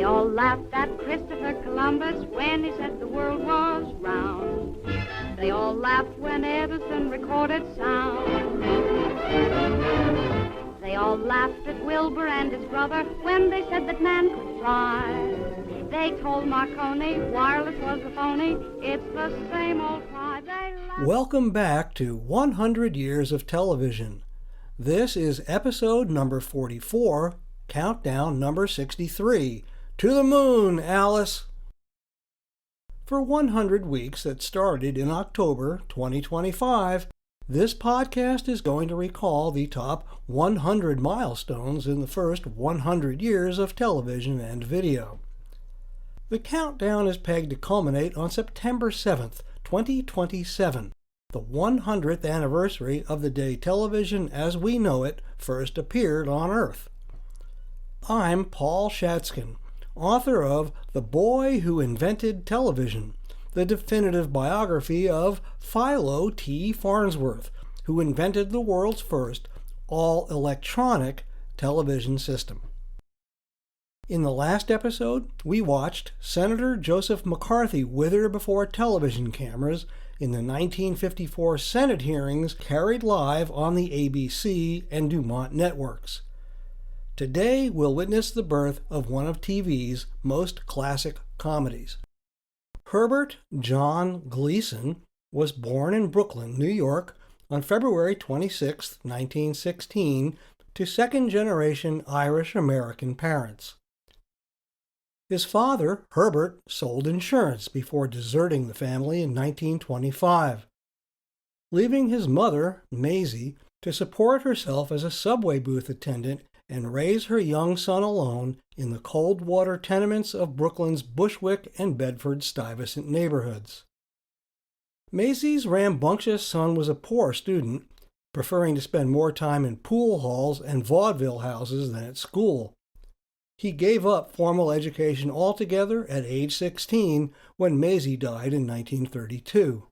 They all laughed at Christopher Columbus when he said the world was round. They all laughed when Edison recorded sound. They all laughed at Wilbur and his brother when they said that man could fly. They told Marconi wireless was a phony. It's the same old cry. They laughed. Welcome back to 100 Years of Television. This is episode number 44, countdown number 63. To the moon, Alice! For 100 weeks that started in October 2025, this podcast is going to recall the top 100 milestones in the first 100 years of television and video. The countdown is pegged to culminate on September 7th, 2027, the 100th anniversary of the day television as we know it first appeared on Earth. I'm Paul Shatskin, author of The Boy Who Invented Television, the definitive biography of Philo T. Farnsworth, who invented the world's first all-electronic television system. In the last episode, we watched Senator Joseph McCarthy wither before television cameras in the 1954 Senate hearings carried live on the ABC and DuMont networks. Today, we'll witness the birth of one of TV's most classic comedies. Herbert John Gleason was born in Brooklyn, New York, on February 26, 1916, to second-generation Irish-American parents. His father, Herbert, sold insurance before deserting the family in 1925, leaving his mother, Maisie, to support herself as a subway booth attendant and raise her young son alone in the cold water tenements of Brooklyn's Bushwick and Bedford-Stuyvesant neighborhoods. Maisie's rambunctious son was a poor student, preferring to spend more time in pool halls and vaudeville houses than at school. He gave up formal education altogether at age 16 when Maisie died in 1932.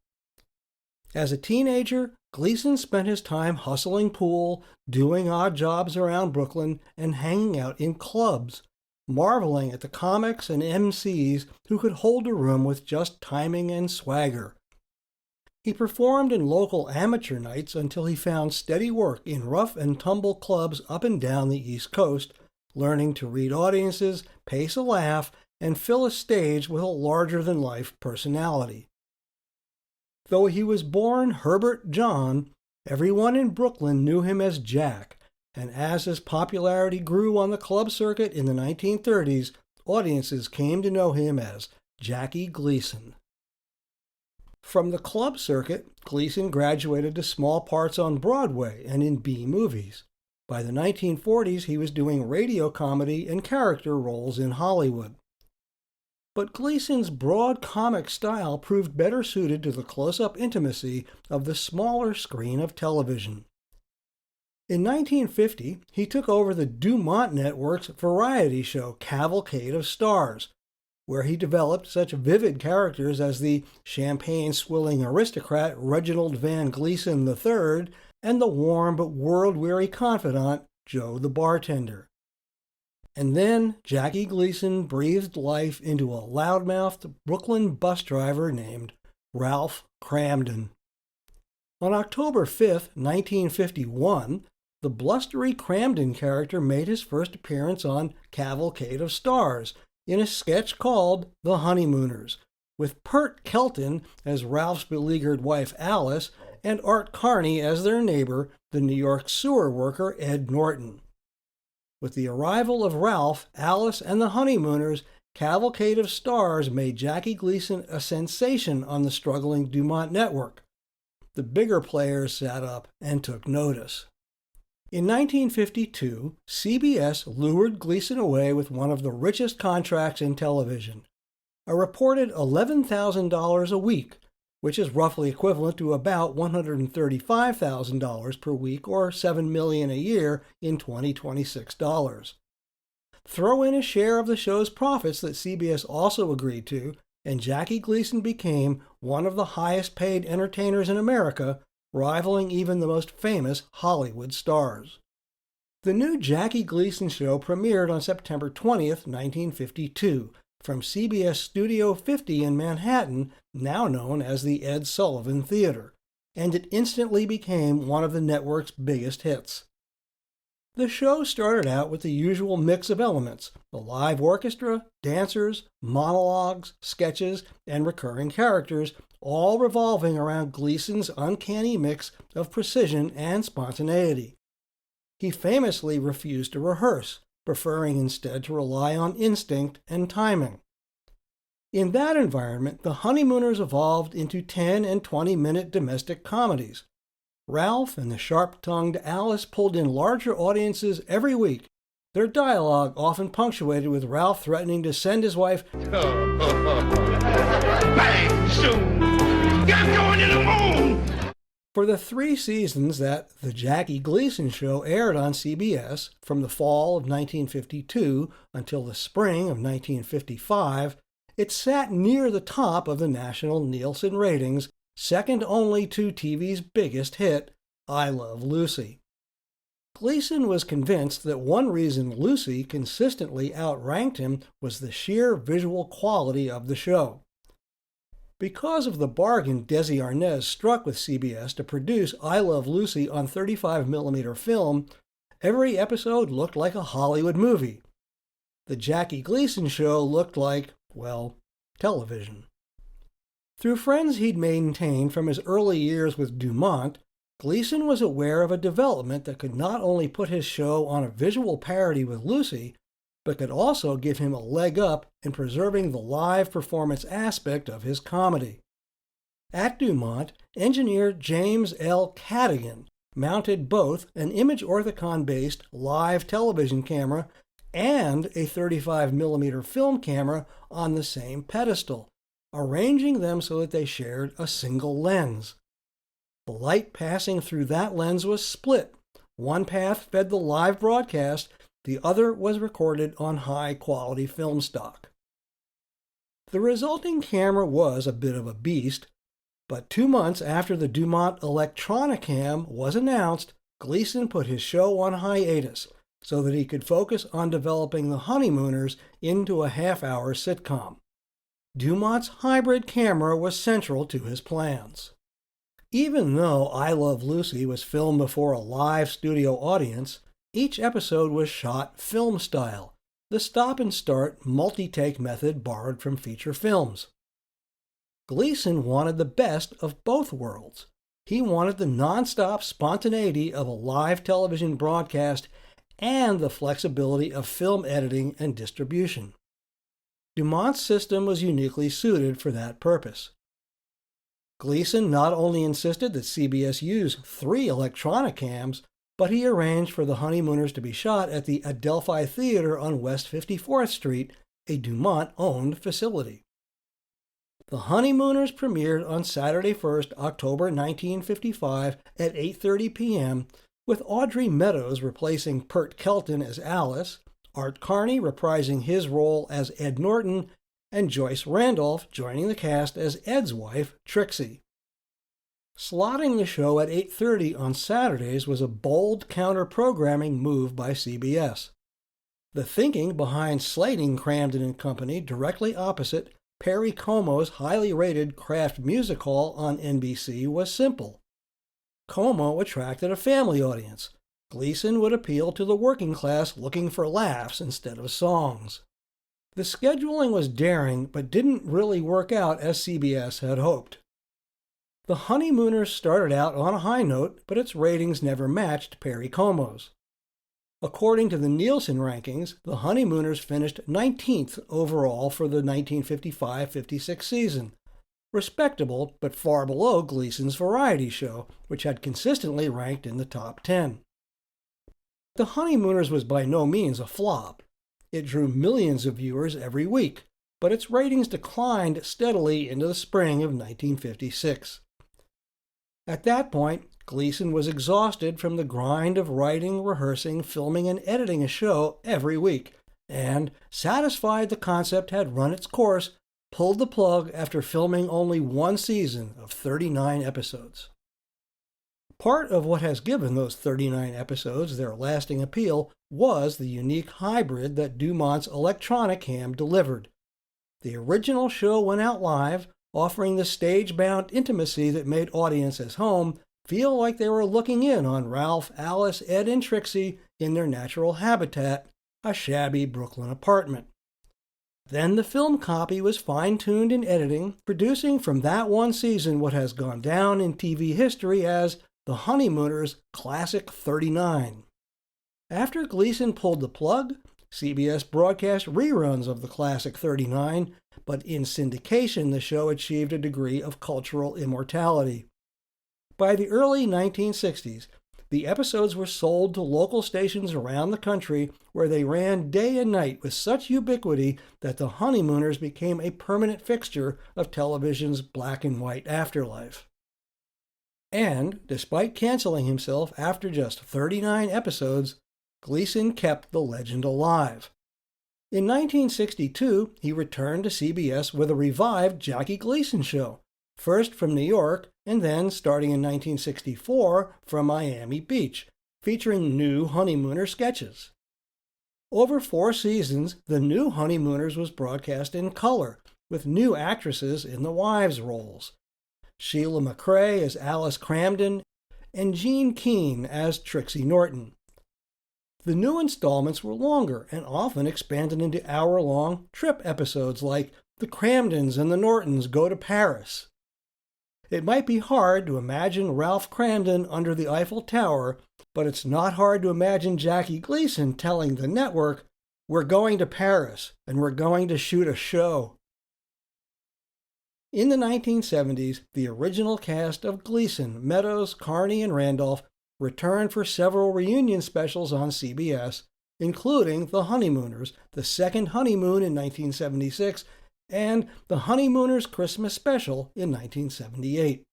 As a teenager, Gleason spent his time hustling pool, doing odd jobs around Brooklyn, and hanging out in clubs, marveling at the comics and MCs who could hold a room with just timing and swagger. He performed in local amateur nights until he found steady work in rough-and-tumble clubs up and down the East Coast, learning to read audiences, pace a laugh, and fill a stage with a larger-than-life personality. Though he was born Herbert John, everyone in Brooklyn knew him as Jack, and as his popularity grew on the club circuit in the 1930s, audiences came to know him as Jackie Gleason. From the club circuit, Gleason graduated to small parts on Broadway and in B movies. By the 1940s, he was doing radio comedy and character roles in Hollywood. But Gleason's broad comic style proved better suited to the close-up intimacy of the smaller screen of television. In 1950, he took over the DuMont Network's variety show Cavalcade of Stars, where he developed such vivid characters as the champagne-swilling aristocrat Reginald Van Gleason III and the warm but world-weary confidant Joe the bartender. And then Jackie Gleason breathed life into a loudmouthed Brooklyn bus driver named Ralph Kramden. On October 5, 1951, the blustery Kramden character made his first appearance on Cavalcade of Stars in a sketch called The Honeymooners, with Pert Kelton as Ralph's beleaguered wife Alice and Art Carney as their neighbor, the New York sewer worker Ed Norton. With the arrival of Ralph, Alice, and the Honeymooners, Cavalcade of Stars made Jackie Gleason a sensation on the struggling DuMont network. The bigger players sat up and took notice. In 1952, CBS lured Gleason away with one of the richest contracts in television, a reported $11,000 a week, which is roughly equivalent to about $135,000 per week or $7 million a year in 2026 dollars. Throw in a share of the show's profits that CBS also agreed to, and Jackie Gleason became one of the highest-paid entertainers in America, rivaling even the most famous Hollywood stars. The new Jackie Gleason show premiered on September 20th, 1952, from CBS Studio 50 in Manhattan, now known as the Ed Sullivan Theater, and it instantly became one of the network's biggest hits. The show started out with the usual mix of elements: the live orchestra, dancers, monologues, sketches, and recurring characters, all revolving around Gleason's uncanny mix of precision and spontaneity. He famously refused to rehearse, preferring instead to rely on instinct and timing. In that environment, the Honeymooners evolved into 10 and 20-minute domestic comedies. Ralph and the sharp-tongued Alice pulled in larger audiences every week, their dialogue often punctuated with Ralph threatening to send his wife bang soon. I'm going to the moon! For the 3 seasons that The Jackie Gleason Show aired on CBS, from the fall of 1952 until the spring of 1955, it sat near the top of the national Nielsen ratings, second only to TV's biggest hit, I Love Lucy. Gleason was convinced that one reason Lucy consistently outranked him was the sheer visual quality of the show. Because of the bargain Desi Arnaz struck with CBS to produce I Love Lucy on 35mm film, every episode looked like a Hollywood movie. The Jackie Gleason Show looked like, well, television. Through friends he'd maintained from his early years with DuMont, Gleason was aware of a development that could not only put his show on a visual parity with Lucy, but could also give him a leg up in preserving the live performance aspect of his comedy. At DuMont, engineer James L. Cadigan mounted both an Image Orthicon-based live television camera and a 35mm film camera on the same pedestal, arranging them so that they shared a single lens. The light passing through that lens was split. One path fed the live broadcast, the other was recorded on high-quality film stock. The resulting camera was a bit of a beast, but 2 months after the DuMont Electronicam was announced, Gleason put his show on hiatus so that he could focus on developing the Honeymooners into a half-hour sitcom. DuMont's hybrid camera was central to his plans. Even though I Love Lucy was filmed before a live studio audience, each episode was shot film style, the stop-and-start multi-take method borrowed from feature films. Gleason wanted the best of both worlds. He wanted the non-stop spontaneity of a live television broadcast and the flexibility of film editing and distribution. DuMont's system was uniquely suited for that purpose. Gleason not only insisted that CBS use 3 Electronicams, but he arranged for the Honeymooners to be shot at the Adelphi Theater on West 54th Street, a DuMont-owned facility. The Honeymooners premiered on Saturday 1st, October 1955 at 8:30 p.m., with Audrey Meadows replacing Pert Kelton as Alice, Art Carney reprising his role as Ed Norton, and Joyce Randolph joining the cast as Ed's wife, Trixie. Slotting the show at 8:30 on Saturdays was a bold counter-programming move by CBS. The thinking behind slating Kramden and Company directly opposite Perry Como's highly rated Kraft Music Hall on NBC was simple. Como attracted a family audience. Gleason would appeal to the working class looking for laughs instead of songs. The scheduling was daring, but didn't really work out as CBS had hoped. The Honeymooners started out on a high note, but its ratings never matched Perry Como's. According to the Nielsen rankings, the Honeymooners finished 19th overall for the 1955-56 season. Respectable, but far below Gleason's variety show, which had consistently ranked in the top 10. The Honeymooners was by no means a flop. It drew millions of viewers every week, but its ratings declined steadily into the spring of 1956. At that point, Gleason was exhausted from the grind of writing, rehearsing, filming, and editing a show every week, and, satisfied the concept had run its course, pulled the plug after filming only one season of 39 episodes. Part of what has given those 39 episodes their lasting appeal was the unique hybrid that DuMont's Electronicam delivered. The original show went out live, offering the stage-bound intimacy that made audiences home feel like they were looking in on Ralph, Alice, Ed, and Trixie in their natural habitat, a shabby Brooklyn apartment. Then the film copy was fine-tuned in editing, producing from that one season what has gone down in TV history as The Honeymooners Classic 39. After Gleason pulled the plug, CBS broadcast reruns of the Classic 39, but in syndication the show achieved a degree of cultural immortality. By the early 1960s, the episodes were sold to local stations around the country where they ran day and night with such ubiquity that the Honeymooners became a permanent fixture of television's black and white afterlife. And, despite canceling himself after just 39 episodes, Gleason kept the legend alive. In 1962, he returned to CBS with a revived Jackie Gleason show, first from New York and then, starting in 1964, from Miami Beach, featuring new Honeymooner sketches. Over 4 seasons, the new Honeymooners was broadcast in color, with new actresses in the wives' roles. Sheila McCrae as Alice Kramden, and Jean Keane as Trixie Norton. The new installments were longer and often expanded into hour-long trip episodes like The Kramdens and the Nortons Go to Paris. It might be hard to imagine Ralph Kramden under the Eiffel Tower, but it's not hard to imagine Jackie Gleason telling the network, "We're going to Paris, and we're going to shoot a show." In the 1970s, the original cast of Gleason, Meadows, Carney, and Randolph returned for several reunion specials on CBS, including The Honeymooners, The Second Honeymoon in 1976, and The Honeymooners Christmas Special in 1978.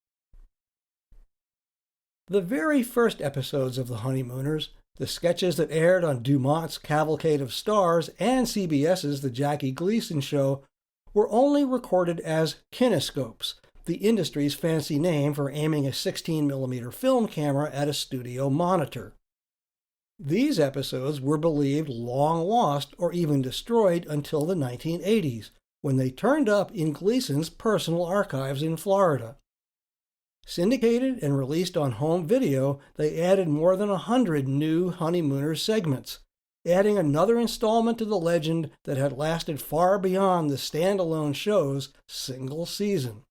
The very first episodes of The Honeymooners, the sketches that aired on DuMont's Cavalcade of Stars and CBS's The Jackie Gleason Show, were only recorded as kinescopes, the industry's fancy name for aiming a 16mm film camera at a studio monitor. These episodes were believed long lost or even destroyed until the 1980s, when they turned up in Gleason's personal archives in Florida. Syndicated and released on home video, they added more than 100 new Honeymooners segments, adding another installment to the legend that had lasted far beyond the standalone show's single season.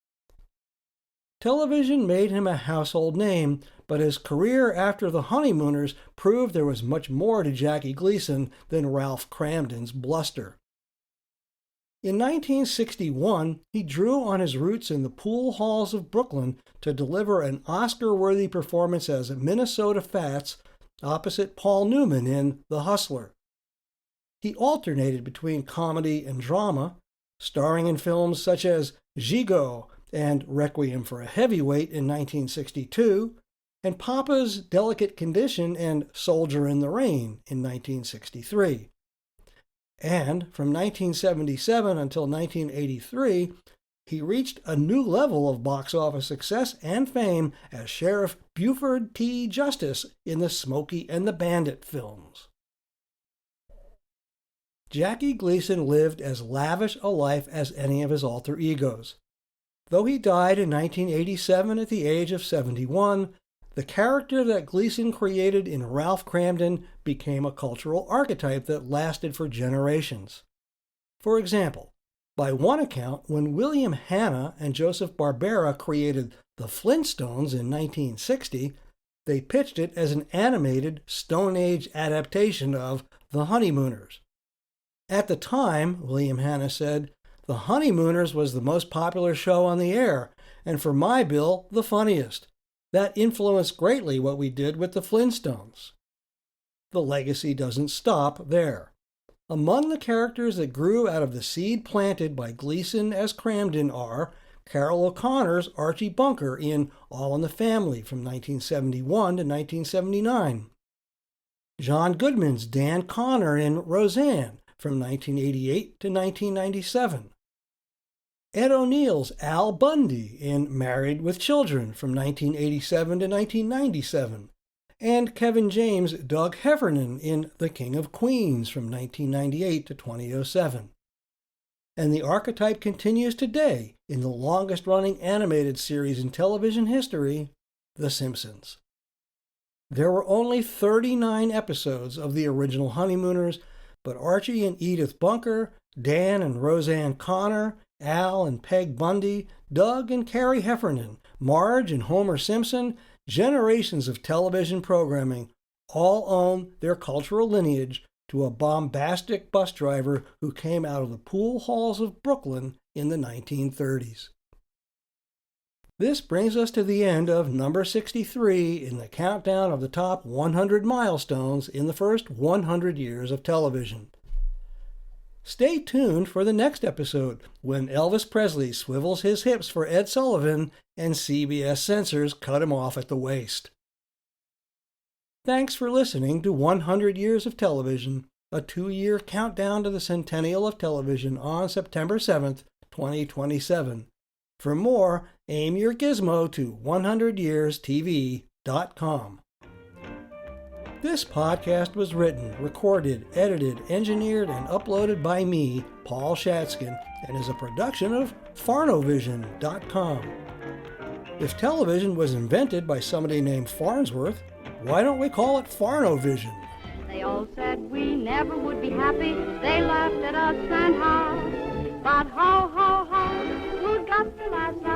Television made him a household name, but his career after the Honeymooners proved there was much more to Jackie Gleason than Ralph Kramden's bluster. In 1961, he drew on his roots in the pool halls of Brooklyn to deliver an Oscar-worthy performance as Minnesota Fats opposite Paul Newman in The Hustler. He alternated between comedy and drama, starring in films such as Gigot and Requiem for a Heavyweight in 1962, and Papa's Delicate Condition and Soldier in the Rain in 1963. And from 1977 until 1983, he reached a new level of box office success and fame as Sheriff Buford T. Justice in the Smokey and the Bandit films. Jackie Gleason lived as lavish a life as any of his alter egos. Though he died in 1987 at the age of 71, the character that Gleason created in Ralph Kramden became a cultural archetype that lasted for generations. For example, by one account, when William Hanna and Joseph Barbera created The Flintstones in 1960, they pitched it as an animated Stone Age adaptation of The Honeymooners. At the time, William Hanna said, "The Honeymooners was the most popular show on the air, and for my bill, the funniest. That influenced greatly what we did with the Flintstones." The legacy doesn't stop there. Among the characters that grew out of the seed planted by Gleason as Kramden are Carol O'Connor's Archie Bunker in All in the Family from 1971 to 1979, John Goodman's Dan Connor in Roseanne from 1988 to 1997, Ed O'Neill's Al Bundy in Married with Children from 1987 to 1997, and Kevin James' Doug Heffernan in The King of Queens from 1998 to 2007. And the archetype continues today in the longest-running animated series in television history, The Simpsons. There were only 39 episodes of the original Honeymooners, but Archie and Edith Bunker, Dan and Roseanne Connor, Al and Peg Bundy, Doug and Carrie Heffernan, Marge and Homer Simpson, generations of television programming all owe their cultural lineage to a bombastic bus driver who came out of the pool halls of Brooklyn in the 1930s. This brings us to the end of number 63 in the countdown of the top 100 milestones in the first 100 years of television. Stay tuned for the next episode when Elvis Presley swivels his hips for Ed Sullivan and CBS censors cut him off at the waist. Thanks for listening to 100 Years of Television, a 2-year countdown to the centennial of television on September 7th, 2027. For more, aim your gizmo to 100yearstv.com. This podcast was written, recorded, edited, engineered, and uploaded by me, Paul Shatskin, and is a production of Farnovision.com. If television was invented by somebody named Farnsworth, why don't we call it Farnovision? They all said we never would be happy. They laughed at us and how. But ho, ho, ho, who got the last laugh?